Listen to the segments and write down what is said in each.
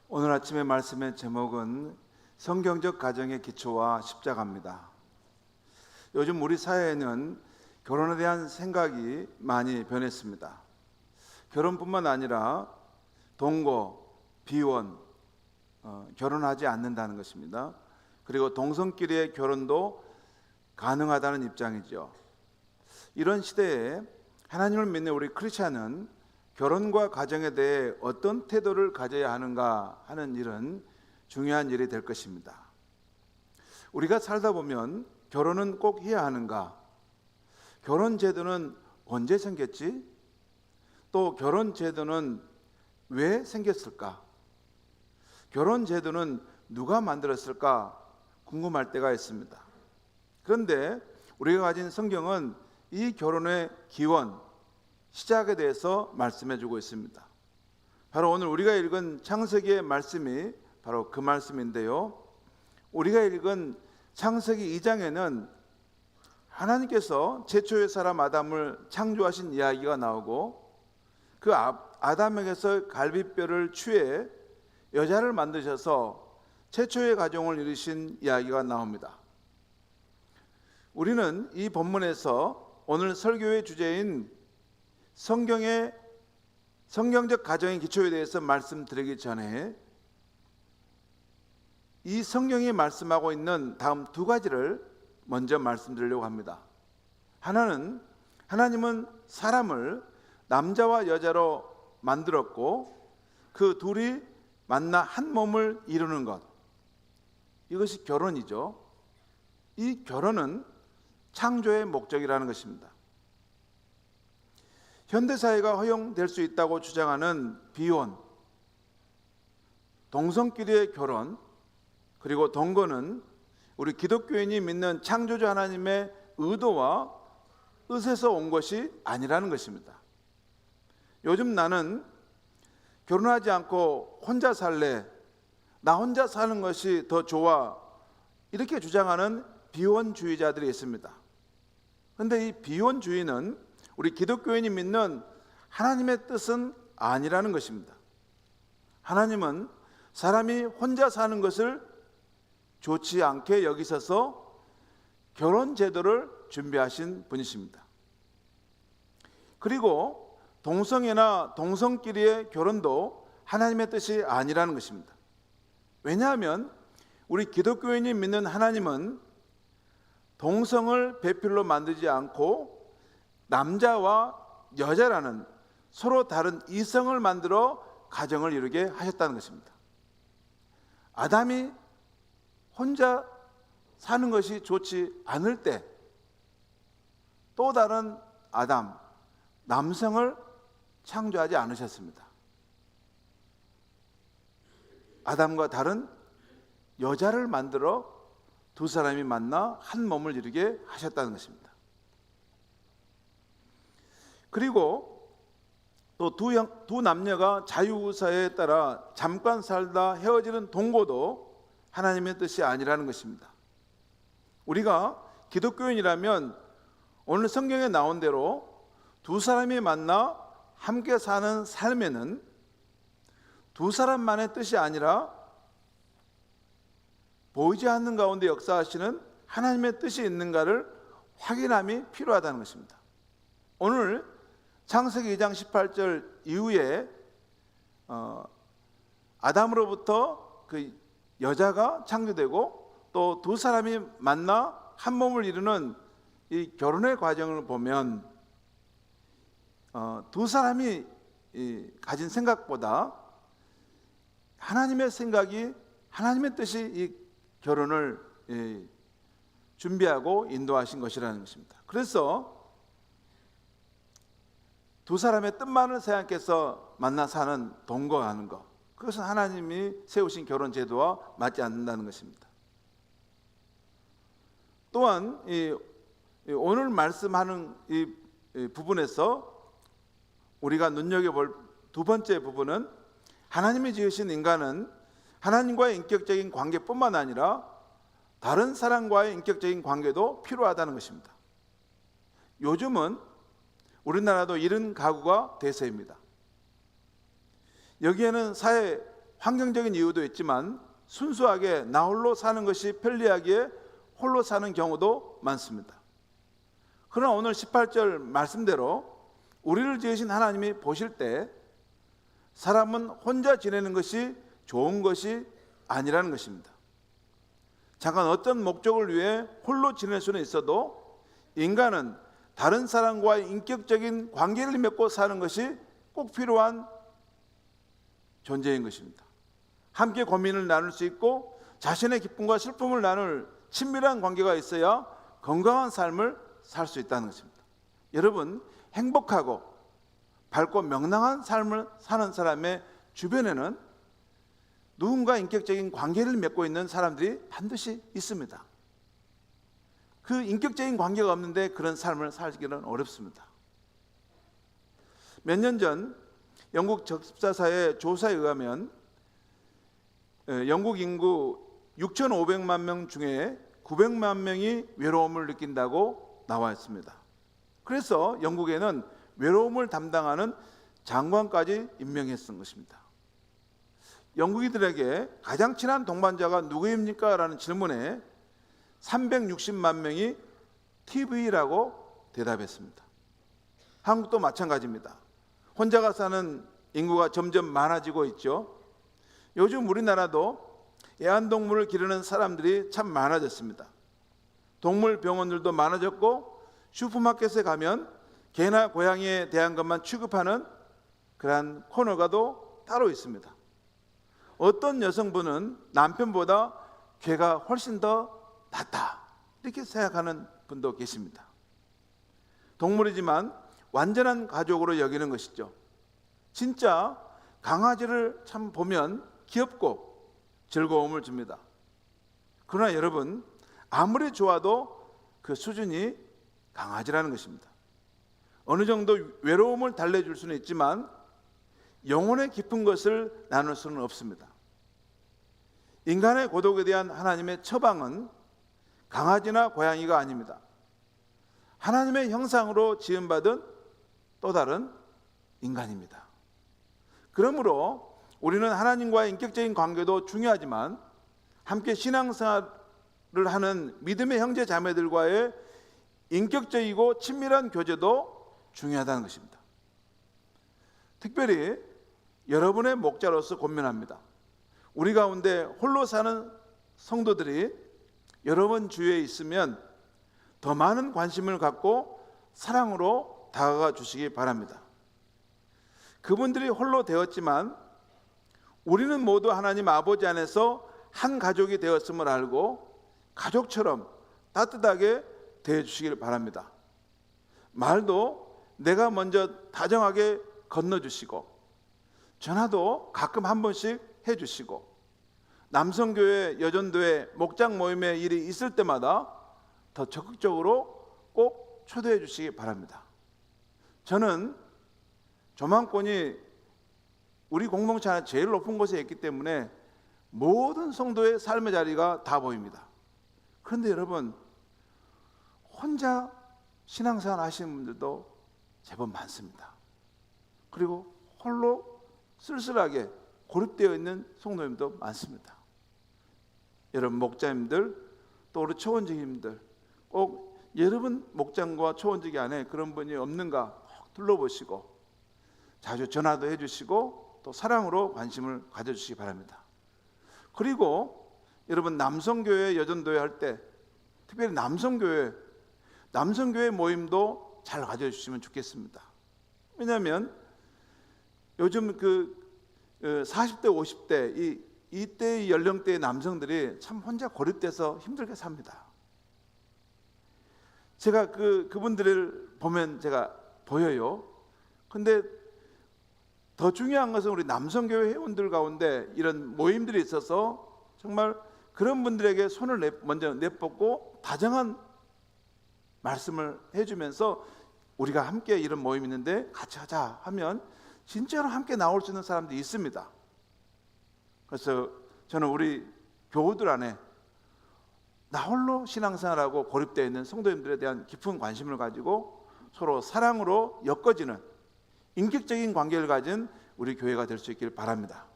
오늘 아침의 말씀의 제목은 성경적 가정의 기초와 십자가입니다. 요즘 우리 사회에는 결혼에 대한 생각이 많이 변했습니다. 결혼뿐만 아니라 동거, 비혼, 결혼하지 않는다는 것입니다. 그리고 동성끼리의 결혼도 가능하다는 입장이죠. 이런 시대에 하나님을 믿는 우리 크리스찬은 결혼과 가정에 대해 어떤 태도를 가져야 하는가 하는 일은 중요한 일이 될 것입니다. 우리가 살다 보면 결혼은 꼭 해야 하는가? 결혼 제도는 언제 생겼지? 또 결혼 제도는 왜 생겼을까? 결혼 제도는 누가 만들었을까? 궁금할 때가 있습니다. 그런데 우리가 가진 성경은 이 결혼의 기원, 시작에 대해서 말씀해 주고 있습니다. 바로 오늘 우리가 읽은 창세기의 말씀이 바로 그 말씀인데요. 우리가 읽은 창세기 2장에는 하나님께서 최초의 사람 아담을 창조하신 이야기가 나오고 그 아담에게서 갈비뼈를 취해 여자를 만드셔서 최초의 가정을 이루신 이야기가 나옵니다. 우리는 이 본문에서 오늘 설교의 주제인 성경적 가정의 기초에 대해서 말씀드리기 전에 이 성경이 말씀하고 있는 다음 두 가지를 먼저 말씀드리려고 합니다. 하나는 하나님은 사람을 남자와 여자로 만들었고 그 둘이 만나 한 몸을 이루는 것, 이것이 결혼이죠. 이 결혼은 창조의 목적이라는 것입니다. 현대사회가 허용될 수 있다고 주장하는 비혼, 동성끼리의 결혼, 그리고 동거는 우리 기독교인이 믿는 창조주 하나님의 의도와 뜻에서 온 것이 아니라는 것입니다. 요즘 나는 결혼하지 않고 혼자 살래, 나 혼자 사는 것이 더 좋아, 이렇게 주장하는 비혼주의자들이 있습니다. 그런데 이 비혼주의는 우리 기독교인이 믿는 하나님의 뜻은 아니라는 것입니다. 하나님은 사람이 혼자 사는 것을 좋지 않게 여기셔서 결혼 제도를 준비하신 분이십니다. 그리고 동성애나 동성끼리의 결혼도 하나님의 뜻이 아니라는 것입니다. 왜냐하면 우리 기독교인이 믿는 하나님은 동성을 배필로 만들지 않고 남자와 여자라는 서로 다른 이성을 만들어 가정을 이루게 하셨다는 것입니다. 아담이 혼자 사는 것이 좋지 않을 때 또 다른 아담, 남성을 창조하지 않으셨습니다. 아담과 다른 여자를 만들어 두 사람이 만나 한 몸을 이루게 하셨다는 것입니다. 그리고 또 두 남녀가 자유의사에 따라 잠깐 살다 헤어지는 동거도 하나님의 뜻이 아니라는 것입니다. 우리가 기독교인이라면 오늘 성경에 나온 대로 두 사람이 만나 함께 사는 삶에는 두 사람만의 뜻이 아니라 보이지 않는 가운데 역사하시는 하나님의 뜻이 있는가를 확인함이 필요하다는 것입니다. 오늘 창세기 2장 18절 이후에 아담으로부터 그 여자가 창조되고 또 두 사람이 만나 한 몸을 이루는 이 결혼의 과정을 보면 두 사람이 가진 생각보다 하나님의 생각이, 하나님의 뜻이 이 결혼을 준비하고 인도하신 것이라는 것입니다. 그래서 두 사람의 뜻만을 생각해서 만나 사는 동거하는 것, 그것은 하나님이 세우신 결혼 제도와 맞지 않는다는 것입니다. 또한 오늘 말씀하는 이 부분에서 우리가 눈여겨볼 두 번째 부분은 하나님이 지으신 인간은 하나님과의 인격적인 관계뿐만 아니라 다른 사람과의 인격적인 관계도 필요하다는 것입니다. 요즘은 우리나라도 이런 가구가 대세입니다. 여기에는 사회 환경적인 이유도 있지만 순수하게 나 홀로 사는 것이 편리하기에 홀로 사는 경우도 많습니다. 그러나 오늘 18절 말씀대로 우리를 지으신 하나님이 보실 때 사람은 혼자 지내는 것이 좋은 것이 아니라는 것입니다. 잠깐 어떤 목적을 위해 홀로 지낼 수는 있어도 인간은 다른 사람과의 인격적인 관계를 맺고 사는 것이 꼭 필요한 존재인 것입니다. 함께 고민을 나눌 수 있고 자신의 기쁨과 슬픔을 나눌 친밀한 관계가 있어야 건강한 삶을 살 수 있다는 것입니다. 여러분, 행복하고 밝고 명랑한 삶을 사는 사람의 주변에는 누군가 인격적인 관계를 맺고 있는 사람들이 반드시 있습니다. 그 인격적인 관계가 없는데 그런 삶을 살기는 어렵습니다. 몇 년 전 영국 적십사사의 조사에 의하면 영국 인구 6,500만 명 중에 900만 명이 외로움을 느낀다고 나와 있습니다. 그래서 영국에는 외로움을 담당하는 장관까지 임명했던 것입니다. 영국인들에게 가장 친한 동반자가 누구입니까? 라는 질문에 360만 명이 TV라고 대답했습니다. 한국도 마찬가지입니다. 혼자가 사는 인구가 점점 많아지고 있죠. 요즘 우리나라도 애완동물을 기르는 사람들이 참 많아졌습니다. 동물 병원들도 많아졌고 슈퍼마켓에 가면 개나 고양이에 대한 것만 취급하는 그러한 코너가 또 따로 있습니다. 어떤 여성분은 남편보다 개가 훨씬 더 낫다 이렇게 생각하는 분도 계십니다. 동물이지만 완전한 가족으로 여기는 것이죠. 진짜 강아지를 참 보면 귀엽고 즐거움을 줍니다. 그러나 여러분, 아무리 좋아도 그 수준이 강아지라는 것입니다. 어느 정도 외로움을 달래줄 수는 있지만 영혼의 깊은 것을 나눌 수는 없습니다. 인간의 고독에 대한 하나님의 처방은 강아지나 고양이가 아닙니다. 하나님의 형상으로 지음받은 또 다른 인간입니다. 그러므로 우리는 하나님과의 인격적인 관계도 중요하지만 함께 신앙생활을 하는 믿음의 형제 자매들과의 인격적이고 친밀한 교제도 중요하다는 것입니다. 특별히 여러분의 목자로서 고민합니다. 우리 가운데 홀로 사는 성도들이 여러분 주위에 있으면 더 많은 관심을 갖고 사랑으로 다가가 주시기 바랍니다. 그분들이 홀로 되었지만 우리는 모두 하나님 아버지 안에서 한 가족이 되었음을 알고 가족처럼 따뜻하게 대해주시길 바랍니다. 말도 내가 먼저 다정하게 건너주시고 전화도 가끔 한 번씩 해주시고 남성교회, 여전도회, 목장 모임의 일이 있을 때마다 더 적극적으로 꼭 초대해 주시기 바랍니다. 저는 조망권이 우리 공동체 안에 제일 높은 곳에 있기 때문에 모든 성도의 삶의 자리가 다 보입니다. 그런데 여러분, 혼자 신앙생활 하시는 분들도 제법 많습니다. 그리고 홀로 쓸쓸하게 고립되어 있는 성도님도 많습니다. 여러분 목자님들, 또 우리 초원직님들, 꼭 여러분 목장과 초원직 안에 그런 분이 없는가 둘러보시고 자주 전화도 해주시고 또 사랑으로 관심을 가져주시기 바랍니다. 그리고 여러분 남성교회, 여전도회 할 때 특별히 남성교회 모임도 잘 가져주시면 좋겠습니다. 왜냐하면 요즘 그 40대, 50대 이때의 연령대의 남성들이 참 혼자 고립돼서 힘들게 삽니다. 제가 그분들을 보면 제가 보여요. 근데 더 중요한 것은 우리 남성교회 회원들 가운데 이런 모임들이 있어서 정말 그런 분들에게 손을 먼저 내뻗고 다정한 말씀을 해주면서 우리가 함께 이런 모임이 있는데 같이 하자 하면 진짜로 함께 나올 수 있는 사람들이 있습니다. 그래서 저는 우리 교우들 안에 나 홀로 신앙생활하고 고립되어 있는 성도님들에 대한 깊은 관심을 가지고 서로 사랑으로 엮어지는 인격적인 관계를 가진 우리 교회가 될 수 있기를 바랍니다.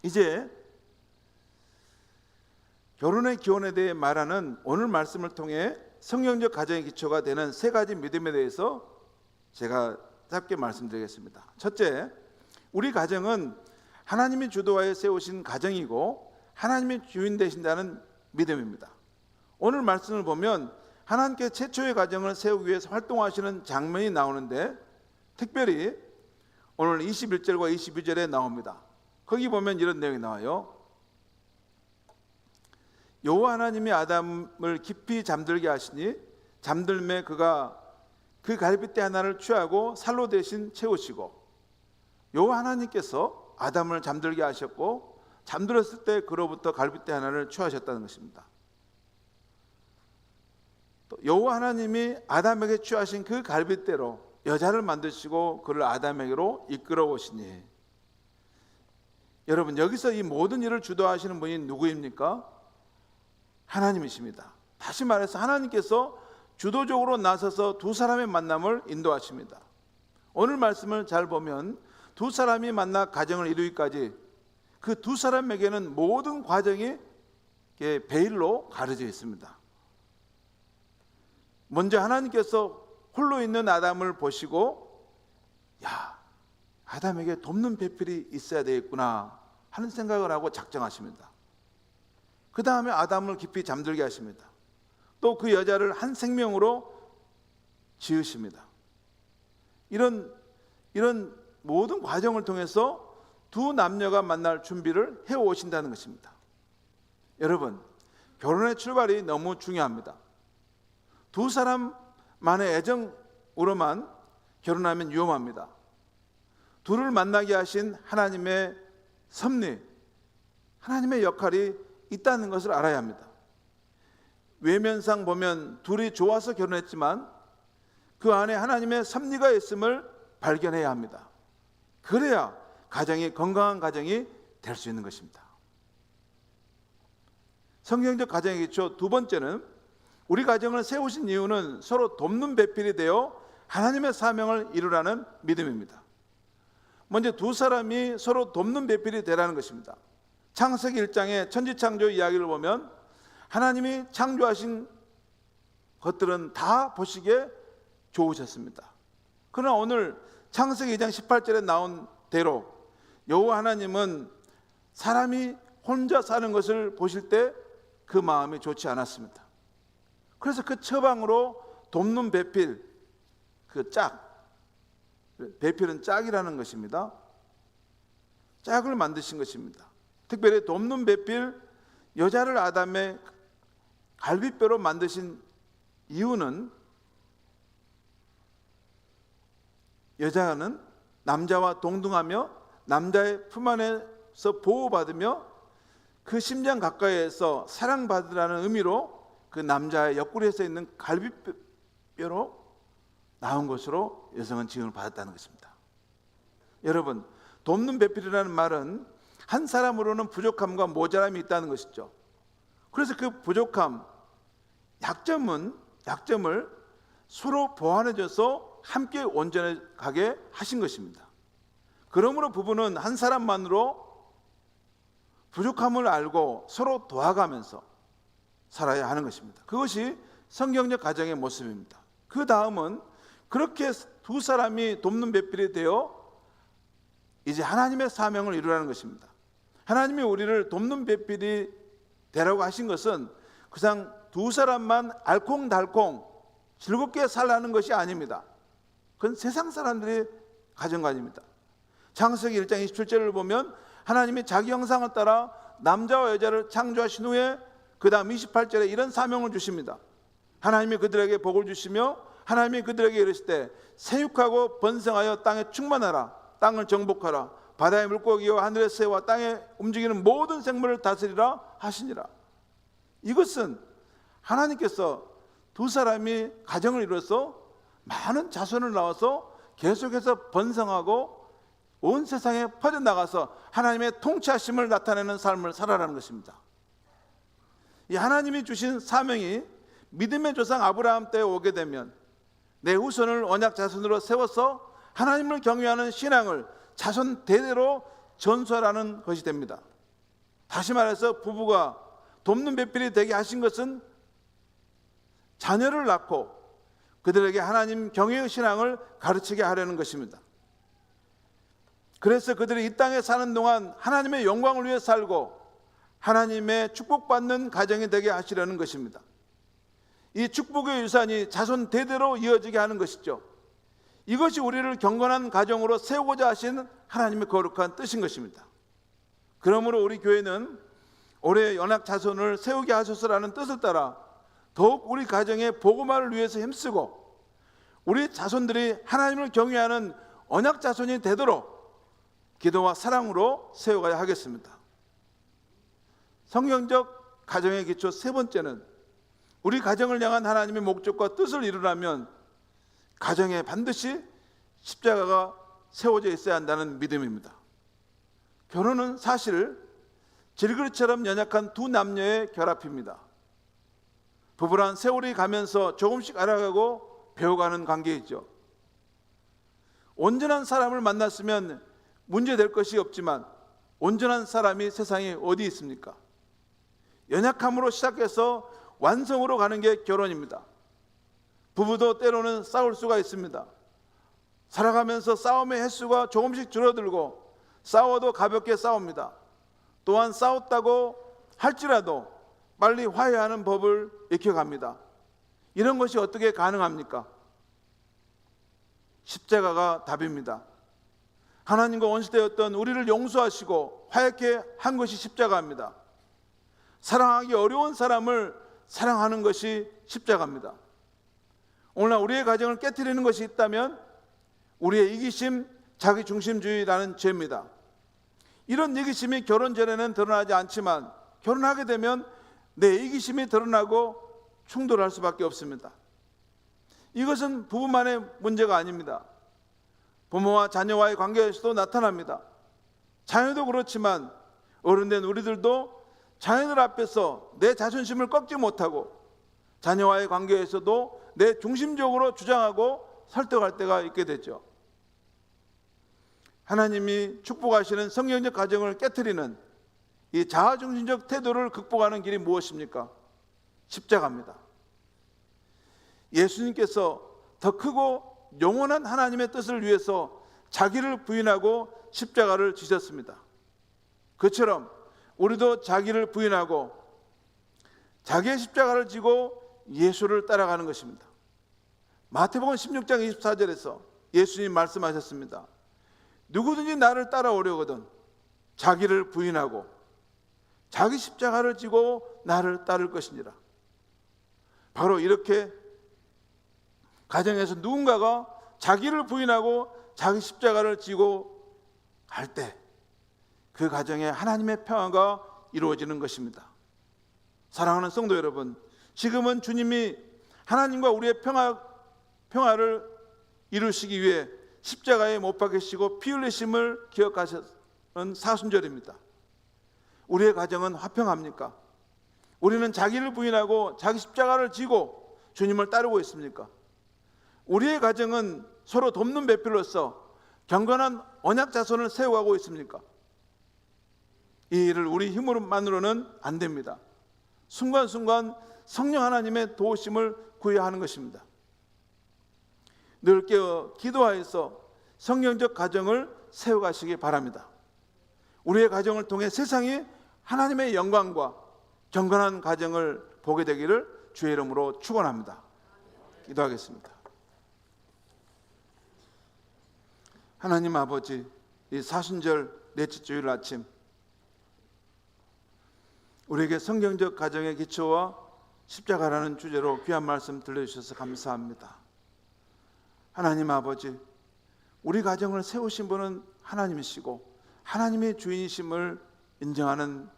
이제 결혼의 기원에 대해 말하는 오늘 말씀을 통해 성경적 가정의 기초가 되는 세 가지 믿음에 대해서 제가 짧게 말씀드리겠습니다. 첫째, 우리 가정은 하나님이 주도하여 세우신 가정이고 하나님이 주인 되신다는 믿음입니다. 오늘 말씀을 보면 하나님께 최초의 가정을 세우기 위해서 활동하시는 장면이 나오는데, 특별히 오늘 21절과 22절에 나옵니다. 거기 보면 이런 내용이 나와요. 여호와 하나님이 아담을 깊이 잠들게 하시니 잠들매 그가 그 갈빗대 하나를 취하고 살로 대신 채우시고, 여호와 하나님께서 아담을 잠들게 하셨고 잠들었을 때 그로부터 갈빗대 하나를 취하셨다는 것입니다. 또 여호와 하나님이 아담에게 취하신 그 갈빗대로 여자를 만드시고 그를 아담에게로 이끌어 오시니, 여러분 여기서 이 모든 일을 주도하시는 분이 누구입니까? 하나님이십니다. 다시 말해서 하나님께서 주도적으로 나서서 두 사람의 만남을 인도하십니다. 오늘 말씀을 잘 보면 두 사람이 만나 가정을 이루기까지 그 두 사람에게는 모든 과정이 베일로 가려져 있습니다. 먼저 하나님께서 홀로 있는 아담을 보시고, 야, 아담에게 돕는 배필이 있어야 되겠구나 하는 생각을 하고 작정하십니다. 그 다음에 아담을 깊이 잠들게 하십니다. 또 그 여자를 한 생명으로 지으십니다. 이런 모든 과정을 통해서 두 남녀가 만날 준비를 해오신다는 것입니다. 여러분, 결혼의 출발이 너무 중요합니다. 두 사람만의 애정으로만 결혼하면 위험합니다. 둘을 만나게 하신 하나님의 섭리, 하나님의 역할이 있다는 것을 알아야 합니다. 외면상 보면 둘이 좋아서 결혼했지만 그 안에 하나님의 섭리가 있음을 발견해야 합니다. 그래야 가정이 건강한 가정이 될 수 있는 것입니다. 성경적 가정의 기초 두 번째는, 우리 가정을 세우신 이유는 서로 돕는 배필이 되어 하나님의 사명을 이루라는 믿음입니다. 먼저 두 사람이 서로 돕는 배필이 되라는 것입니다. 창세기 1장의 천지창조 이야기를 보면 하나님이 창조하신 것들은 다 보시기에 좋으셨습니다. 그러나 오늘 창세기 2장 18절에 나온 대로 여호와 하나님은 사람이 혼자 사는 것을 보실 때 그 마음이 좋지 않았습니다. 그래서 그 처방으로 돕는 배필, 그 짝, 배필은 짝이라는 것입니다. 짝을 만드신 것입니다. 특별히 돕는 배필, 여자를 아담의 갈빗뼈로 만드신 이유는, 여자는 남자와 동등하며 남자의 품 안에서 보호받으며 그 심장 가까이에서 사랑받으라는 의미로 그 남자의 옆구리에 서 있는 갈빗뼈로 나온 것으로 여성은 지음을 받았다는 것입니다. 여러분, 돕는 배필이라는 말은 한 사람으로는 부족함과 모자람이 있다는 것이죠. 그래서 그 부족함, 약점을 서로 보완해줘서 함께 온전하게 하신 것입니다. 그러므로 부부는 한 사람만으로 부족함을 알고 서로 도와가면서 살아야 하는 것입니다. 그것이 성경적 가정의 모습입니다. 그 다음은 그렇게 두 사람이 돕는 배필이 되어 이제 하나님의 사명을 이루라는 것입니다. 하나님이 우리를 돕는 배필이 되라고 하신 것은 그냥 두 사람만 알콩달콩 즐겁게 살라는 것이 아닙니다. 그건 세상 사람들의 가정관입니다. 창세기 1장 27절을 보면 하나님이 자기 형상을 따라 남자와 여자를 창조하신 후에 그 다음 28절에 이런 사명을 주십니다. 하나님이 그들에게 복을 주시며 하나님이 그들에게 이르실 때 세육하고 번성하여 땅에 충만하라, 땅을 정복하라, 바다의 물고기와 하늘의 새와 땅에 움직이는 모든 생물을 다스리라 하시니라. 이것은 하나님께서 두 사람이 가정을 이루어서 많은 자손을 낳아서 계속해서 번성하고 온 세상에 퍼져나가서 하나님의 통치하심을 나타내는 삶을 살아라는 것입니다. 이 하나님이 주신 사명이 믿음의 조상 아브라함 때에 오게 되면 내 후손을 언약 자손으로 세워서 하나님을 경외하는 신앙을 자손 대대로 전수하라는 것이 됩니다. 다시 말해서 부부가 돕는 배필이 되게 하신 것은 자녀를 낳고 그들에게 하나님 경외의 신앙을 가르치게 하려는 것입니다. 그래서 그들이 이 땅에 사는 동안 하나님의 영광을 위해 살고 하나님의 축복받는 가정이 되게 하시려는 것입니다. 이 축복의 유산이 자손 대대로 이어지게 하는 것이죠. 이것이 우리를 경건한 가정으로 세우고자 하신 하나님의 거룩한 뜻인 것입니다. 그러므로 우리 교회는 올해 연합 자손을 세우게 하소서라는 뜻을 따라 더욱 우리 가정의 복음화를 위해서 힘쓰고 우리 자손들이 하나님을 경외하는 언약 자손이 되도록 기도와 사랑으로 세워가야 하겠습니다. 성경적 가정의 기초 세 번째는 우리 가정을 향한 하나님의 목적과 뜻을 이루려면 가정에 반드시 십자가가 세워져 있어야 한다는 믿음입니다. 결혼은 사실 질그릇처럼 연약한 두 남녀의 결합입니다. 부부란 세월이 가면서 조금씩 알아가고 배워가는 관계이죠. 온전한 사람을 만났으면 문제될 것이 없지만 온전한 사람이 세상에 어디 있습니까? 연약함으로 시작해서 완성으로 가는 게 결혼입니다. 부부도 때로는 싸울 수가 있습니다. 살아가면서 싸움의 횟수가 조금씩 줄어들고 싸워도 가볍게 싸웁니다. 또한 싸웠다고 할지라도 빨리 화해하는 법을 익혀갑니다. 이런 것이 어떻게 가능합니까? 십자가가 답입니다. 하나님과 원수되었던 우리를 용서하시고 화해케 한 것이 십자가입니다. 사랑하기 어려운 사람을 사랑하는 것이 십자가입니다. 오늘날 우리의 가정을 깨트리는 것이 있다면 우리의 이기심, 자기중심주의라는 죄입니다. 이런 이기심이 결혼 전에는 드러나지 않지만 결혼하게 되면 내 이기심이 드러나고 충돌할 수밖에 없습니다. 이것은 부부만의 문제가 아닙니다. 부모와 자녀와의 관계에서도 나타납니다. 자녀도 그렇지만 어른된 우리들도 자녀들 앞에서 내 자존심을 꺾지 못하고 자녀와의 관계에서도 내 중심적으로 주장하고 설득할 때가 있게 되죠. 하나님이 축복하시는 성경적 가정을 깨트리는 이 자아중심적 태도를 극복하는 길이 무엇입니까? 십자가입니다. 예수님께서 더 크고 영원한 하나님의 뜻을 위해서 자기를 부인하고 십자가를 지셨습니다. 그처럼 우리도 자기를 부인하고 자기의 십자가를 지고 예수를 따라가는 것입니다. 마태복음 16장 24절에서 예수님 말씀하셨습니다. 누구든지 나를 따라오려거든 자기를 부인하고 자기 십자가를 지고 나를 따를 것이니라. 바로 이렇게 가정에서 누군가가 자기를 부인하고 자기 십자가를 지고 갈 때 그 가정에 하나님의 평화가 이루어지는 것입니다. 사랑하는 성도 여러분, 지금은 주님이 하나님과 우리의 평화를 이루시기 위해 십자가에 못 박히시고 피 흘리심을 기억하시는 사순절입니다. 우리의 가정은 화평합니까? 우리는 자기를 부인하고 자기 십자가를 지고 주님을 따르고 있습니까? 우리의 가정은 서로 돕는 배필로서 경건한 언약 자손을 세워가고 있습니까? 이 일을 우리 힘으로만으로는 안 됩니다. 순간순간 성령 하나님의 도우심을 구해야 하는 것입니다. 늘 깨어 기도하여서 성경적 가정을 세워가시기 바랍니다. 우리의 가정을 통해 세상이 하나님의 영광과 경건한 가정을 보게 되기를 주의 이름으로 축원합니다. 기도하겠습니다. 하나님 아버지, 이 사순절 넷째 주일 아침 우리에게 성경적 가정의 기초와 십자가라는 주제로 귀한 말씀 들려주셔서 감사합니다. 하나님 아버지, 우리 가정을 세우신 분은 하나님이시고 하나님의 주인이심을 인정하는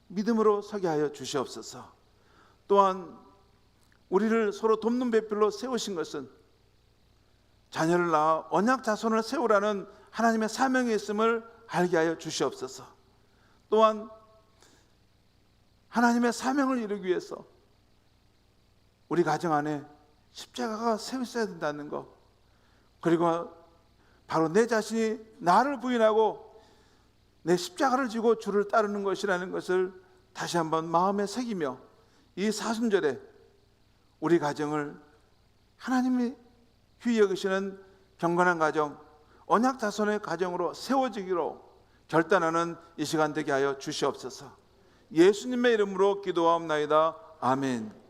믿음으로 서게 하여 주시옵소서. 또한 우리를 서로 돕는 배필로 세우신 것은 자녀를 낳아 언약 자손을 세우라는 하나님의 사명이 있음을 알게 하여 주시옵소서. 또한 하나님의 사명을 이루기 위해서 우리 가정 안에 십자가가 세워 있어야 된다는 것, 그리고 바로 내 자신이 나를 부인하고 내 십자가를 지고 주를 따르는 것이라는 것을 다시 한번 마음에 새기며 이 사순절에 우리 가정을 하나님이 귀히 여기시는 경건한 가정, 언약 자손의 가정으로 세워지기로 결단하는 이 시간 되게 하여 주시옵소서. 예수님의 이름으로 기도하옵나이다. 아멘.